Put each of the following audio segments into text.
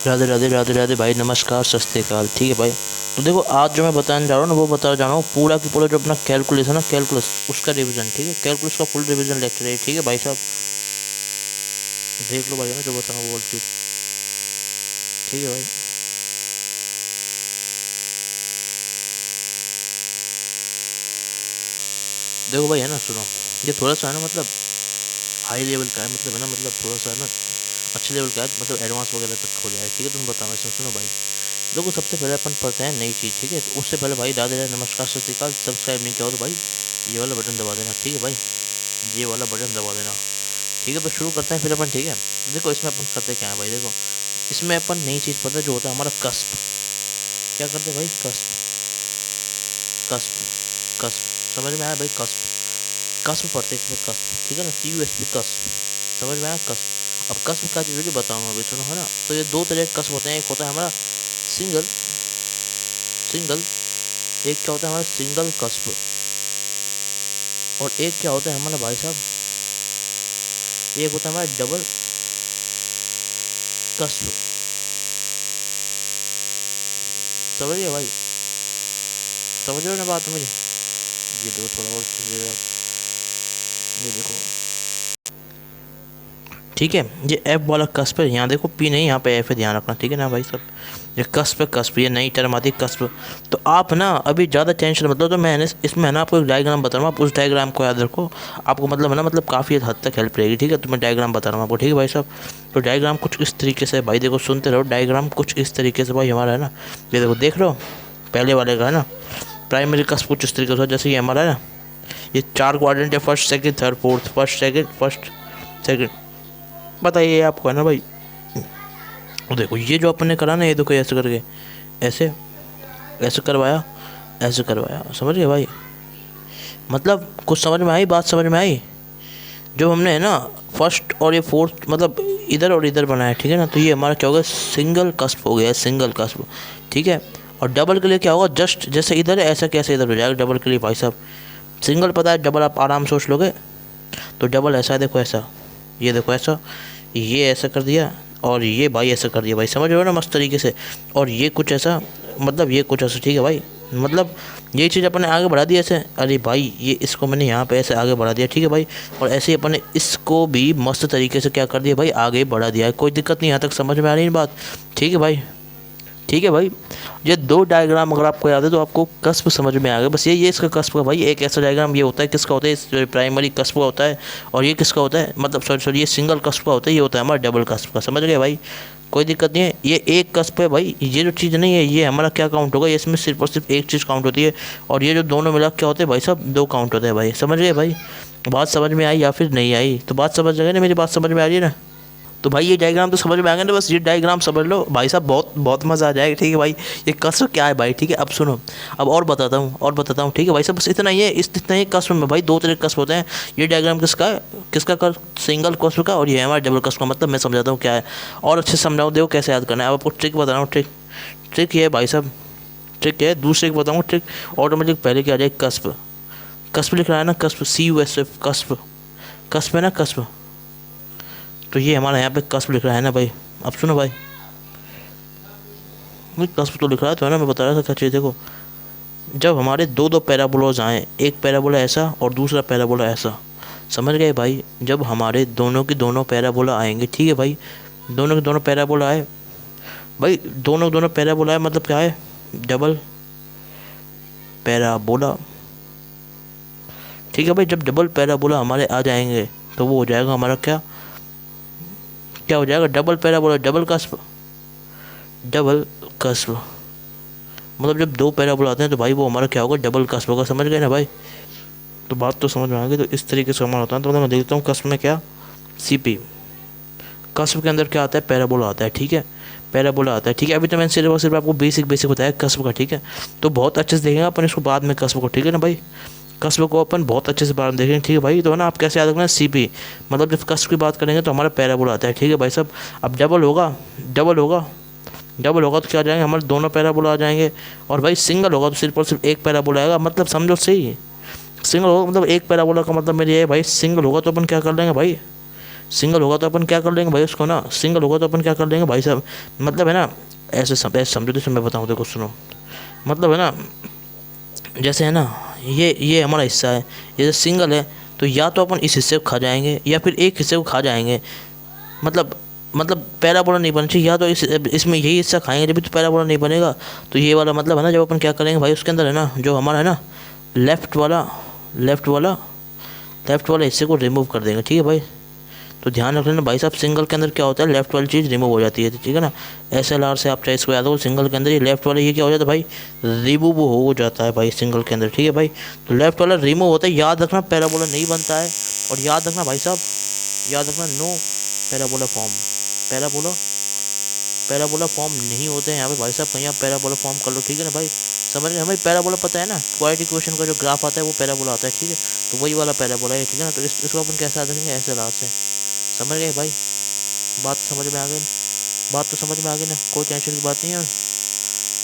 राधे राधे राधे राधे भाई, नमस्कार, सत श्री अकाल। ठीक है भाई, तो देखो आज जो मैं बताने जा रहा हूँ ना वो बताने जा रहा हूँ पूरा की पूरा जो अपना कैलकुलस है ना, कैलकुलस उसका रिवीजन। ठीक है, कैलकुलस का फुल रिवीजन लेक्चर है। ठीक है भाई साहब, देख लो भाई है ना जो बता रहा हूँ वो चीज़। ठीक है भाई, देखो भाई है ना, सुनो, ये थोड़ा सा है ना मतलब हाई लेवल का है, मतलब है ना, मतलब थोड़ा सा है ना अच्छे लेवल का है, मतलब एडवांस वगैरह तक हो जाए। ठीक है, तुम बताओ इसमें। सुनो भाई, देखो सबसे पहले अपन पढ़ते हैं नई चीज़। ठीक है, तो उससे पहले भाई राधे राधे, नमस्कार, सत श्री अकाल। सब्सक्राइब नहीं किया हो तो भाई ये वाला बटन दबा देना। ठीक है भाई, ये वाला बटन दबा देना। ठीक है, तो शुरू करते हैं फिर अपन। ठीक है, तो देखो इसमें अपन करते क्या है भाई, देखो इसमें अपन नई चीज़ पढ़ते हैं जो होता है हमारा कस्प। क्या करते हैं भाई, कस्प, कस्प, कस्प। समझ में आया भाई, कस्प, कस्प पढ़ते हैं इसमें, कस्प। ठीक है ना, CUSP, कस्प। समझ में आया, कस्प। अब कस्प क्या चीज़ होगी बताऊंगा अभी, सुनो है ना। तो ये दो तरह के कस्प होते हैं, एक होता है हमारा सिंगल, सिंगल, एक क्या होता है हमारा सिंगल कस्प, और एक क्या होता है हमारा भाई साहब, एक होता है हमारा डबल कस्प। समझ गए भाई, समझ रहे हो ना बात मुझे। ये देखो थोड़ा और ये देखो, ठीक है, ये एफ वाला कस्प है। यहाँ देखो पी नहीं, यहाँ पे एफ है, ध्यान रखना। ठीक है ना भाई सब, ये कस्प है, कस्प, ये नई टर्म आती है कस्प। तो आप ना अभी ज़्यादा टेंशन मतलब, तो मैंने इसमें है ना आपको एक डायग्राम बता रहा हूँ, आप उस डायग्राम को याद रखो। आपको मतलब है ना, मतलब काफ़ी हद तक हेल्प रहेगी। ठीक है, तो मैं डायग्राम बता रहा हूँ आपको। ठीक है भाई साहब, तो डायग्राम कुछ इस तरीके से भाई, देखो सुनते रहो। डायग्राम कुछ इस तरीके से भाई हमारा है ना, ये देखो देख लो, पहले वाले का है ना प्राइमरी कस्प कुछ इस तरीके से, जैसे ये हमारा है ना, ये 4 क्वाड्रेंट है, first second third fourth, first second first second. बताइए आपको है ना भाई। तो देखो ये जो अपन ने करा ना, ये देखो ऐसे करके, ऐसे ऐसे करवाया, ऐसे करवाया। समझ गए भाई, मतलब कुछ समझ में आई, बात समझ में आई। जो हमने है ना फर्स्ट और ये फोर्थ मतलब इधर और इधर बनाया। ठीक है ना, तो ये हमारा क्या होगा, सिंगल कस्प हो गया, सिंगल कस्प। ठीक है, और डबल के लिए क्या होगा, जस्ट जैसे इधर है ऐसा कैसे इधर हो जाएगा डबल के लिए भाई साहब। सिंगल पता है, डबल आप आराम से सोच लोगे। तो डबल ऐसा है, देखो ऐसा, ये देखो ऐसा, ये ऐसा कर दिया, और ये भाई ऐसा कर दिया भाई। समझ रहे हो ना मस्त तरीके से। और ये कुछ ऐसा, मतलब ये कुछ ऐसा। ठीक है भाई, मतलब ये चीज़ अपन ने आगे बढ़ा दी ऐसे। अरे भाई ये इसको मैंने यहाँ पे ऐसे आगे बढ़ा दिया। ठीक है भाई, और ऐसे ही अपन ने इसको भी मस्त तरीके से क्या कर दिया भाई, आगे बढ़ा दिया है। कोई दिक्कत नहीं, यहाँ तक समझ में आ रही है बात। ठीक है भाई, ठीक है भाई, ये दो डायग्राम अगर आपको याद है तो आपको कस्प समझ में आ गया। बस ये इसका कस्प का भाई, एक ऐसा डायग्राम ये होता है, किसका होता है, इस प्राइमरी कस्प का होता है। और ये किसका होता है, मतलब सॉरी ये सिंगल कस्प का होता है, ये होता है हमारा डबल कस्प का। समझ गए भाई, कोई दिक्कत नहीं है। ये एक कस्प है भाई, ये जो चीज़ नहीं है ये हमारा क्या काउंट होगा, इसमें सिर्फ और सिर्फ एक चीज़ काउंट होती है। और ये जो दोनों मिला क्या होते हैं भाई साहब, दो काउंट होते हैं भाई। समझ गए भाई, बात समझ में आई या फिर नहीं आई, तो बात समझ गए ना, मेरी बात समझ में आ रही है ना। तो भाई ये डायग्राम तो समझ में आ गया ना, बस ये डायग्राम समझ लो भाई साहब, बहुत बहुत मज़ा आ जाएगा। ठीक है भाई, ये कस्प क्या है भाई। ठीक है, अब सुनो, अब और बताता हूँ, और बताता हूँ। ठीक है भाई साहब, बस इतना ही है, इतना ही कस्प में भाई दो तरह के कस्प होते हैं। ये डायग्राम किसका है, किसका कर, सिंगल कस्प का, और ये है हमारा डबल कस्प का। मतलब मैं समझाता हूँ क्या है, और अच्छे से समझाऊँ, देखो कैसे याद करना है। अब आपको ट्रिक बता रहा हूँ, ट्रिक, ट्रिक ये है भाई साहब, ट्रिक है। दूसरे एक बताऊँ ट्रिक, ऑटोमेटिक पहले क्या आ जाए, कस्प, कस्प लिख रहा है ना, कस्प, CUSP, कस्प, कस्प है ना, कस्प। तो ये हमारा यहाँ पे कस्प लिख रहा है ना भाई। अब सुनो भाई, कस्प तो लिख रहा है तो है ना, मैं बता रहा था क्या चीज़। देखो जब हमारे दो दो पैराबोलाज आए, एक पैराबोला ऐसा और दूसरा पैराबोला ऐसा, समझ गए भाई। जब हमारे दोनों की दोनों पैराबोला आएंगे, ठीक है भाई, दोनों के दोनों पैराबोला आए भाई, दोनों के दोनों पैराबोला आए, मतलब क्या है, डबल पैराबोला। ठीक है भाई, जब डबल पैराबोला हमारे आ जाएंगे तो वो हो जाएगा हमारा क्या, क्या हो जाएगा, double parabola, double cusp, double cusp. मतलब जब दो पैराबोला आते हैं तो भाई वो हमारा क्या होगा, डबल कस्प होगा। समझ गए ना भाई, तो बात तो समझ में आ गई। तो इस तरीके से हमारा होता है। तो मैं देखता हूँ कस्प में क्या, CP, कस्प के अंदर क्या आता है, पैराबोला आता है। ठीक है, पैराबोला आता है। ठीक है, अभी तो मैंने सिर्फ और सिर्फ आपको बेसिक बेसिक बताया कस्प का। ठीक है, तो बहुत अच्छे से देखेंगे अपन इसको बाद में, कस्प को। ठीक है ना भाई, कस्प को अपन बहुत अच्छे से बाद में देखेंगे। ठीक है भाई, तो है ना, आप कैसे याद रखना, CP, मतलब जब कस्प की बात करेंगे तो हमारा पैराबोला आता है। ठीक है भाई साहब, अब डबल होगा, डबल होगा, डबल होगा तो क्या आ जाएंगे, हमारे दोनों पैराबोला आ जाएंगे। और भाई सिंगल होगा तो सिर्फ और सिर्फ एक पैराबोला आएगा। मतलब समझो सही, सिंगल होगा मतलब एक पैराबोला का मतलब मेरी है भाई, सिंगल होगा तो अपन क्या कर लेंगे भाई, सिंगल होगा तो अपन क्या कर लेंगे भाई उसको ना, सिंगल होगा तो अपन क्या कर लेंगे भाई साहब, मतलब है ना, ऐसे समझो, जैसे मैं बताऊँ देखो सुनो, मतलब है ना, जैसे है ना, ये हमारा हिस्सा है, ये जैसे सिंगल है तो या तो अपन इस हिस्से को खा जाएंगे या फिर एक हिस्से को खा जाएंगे, मतलब पैराबोला नहीं बनना चाहिए, या तो इसमें यही हिस्सा खाएंगे जब भी तो पैराबोला नहीं बनेगा। तो ये वाला मतलब है ना, जब अपन क्या करेंगे भाई उसके अंदर है ना, जो हमारा है ना लेफ़्ट वाला लेफ़्ट वाला लेफ़्ट वाले हिस्से को रिमूव कर देंगे, ठीक है भाई। तो ध्यान रख लेना भाई साहब, सिंगल के अंदर क्या होता है, लेफ्ट वाली चीज़ रिमूव हो जाती है, ठीक है ना। SLR से आप चाहे इसको याद हो, सिंगल के अंदर ये लेफ्ट वाला ये क्या हो जाता है भाई, रिमूव हो जाता है भाई सिंगल के अंदर, ठीक है भाई। तो लेफ्ट वाला रिमूव होता है, याद रखना पैराबोला नहीं बनता है। और याद रखना भाई साहब, याद रखना no parabola form, parabola parabola form नहीं होते हैं यहाँ पे भाई साहब, कहीं आप पैराबोला फॉर्म कर लो, ठीक है ना भाई। समझ रहे, हमें पैराबोला पता है ना, क्वाड्रेटिक इक्वेशन का जो ग्राफ आता है वो पैराबोला आता है, ठीक है। तो वही वाला पैराबोला है, ठीक है ना। तो इसको अपन कैसे याद रखेंगे, SLR से। समझ गए भाई, बात समझ में आ गई, बात तो समझ में आ गई ना, कोई टेंशन की बात नहीं है।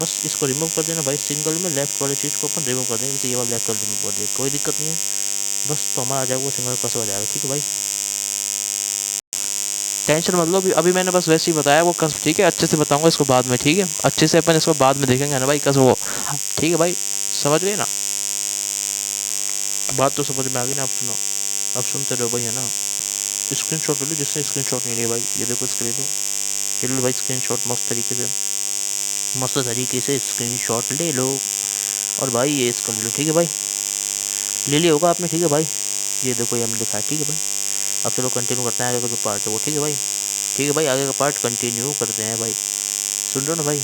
बस इसको रिमूव कर देना भाई, सिंगल में लेफ्ट वाली चीज़ को अपन रिमूव कर देंगे, जैसे ये वाला लेफ्ट वाला रिमूव कर देंगे, कोई दिक्कत नहीं है। बस तो हमारा आ जाएगा वो सिंगल कस हो जाएगा, ठीक है भाई। टेंशन मतलब अभी मैंने बस वैसे ही बताया वो कस, ठीक है। अच्छे से बताऊंगा इसको बाद में, ठीक है, अच्छे से अपन इसको बाद में देखेंगे ना भाई कस वो, ठीक है भाई, समझ गए ना, बात तो समझ में आ गई ना। आप सुनो, अब सुनते रहो भाई, है ना। स्क्रीनशॉट ले लो, जिससे स्क्रीनशॉट नहीं लिया भाई, ये देखो स्क्रीन लो, ले लो भाई स्क्रीनशॉट, मस्त तरीके से स्क्रीनशॉट ले लो। और भाई ये इसका ले लो, ठीक है भाई, ले लिया होगा आपने, ठीक है भाई। ये देखो ये हमने लिखा है, ठीक है भाई। अब चलो कंटिन्यू करते हैं आगे का जो पार्ट है वो, ठीक है भाई। ठीक है भाई, आगे का पार्ट कंटिन्यू करते हैं भाई, सुन रहे हो ना भाई।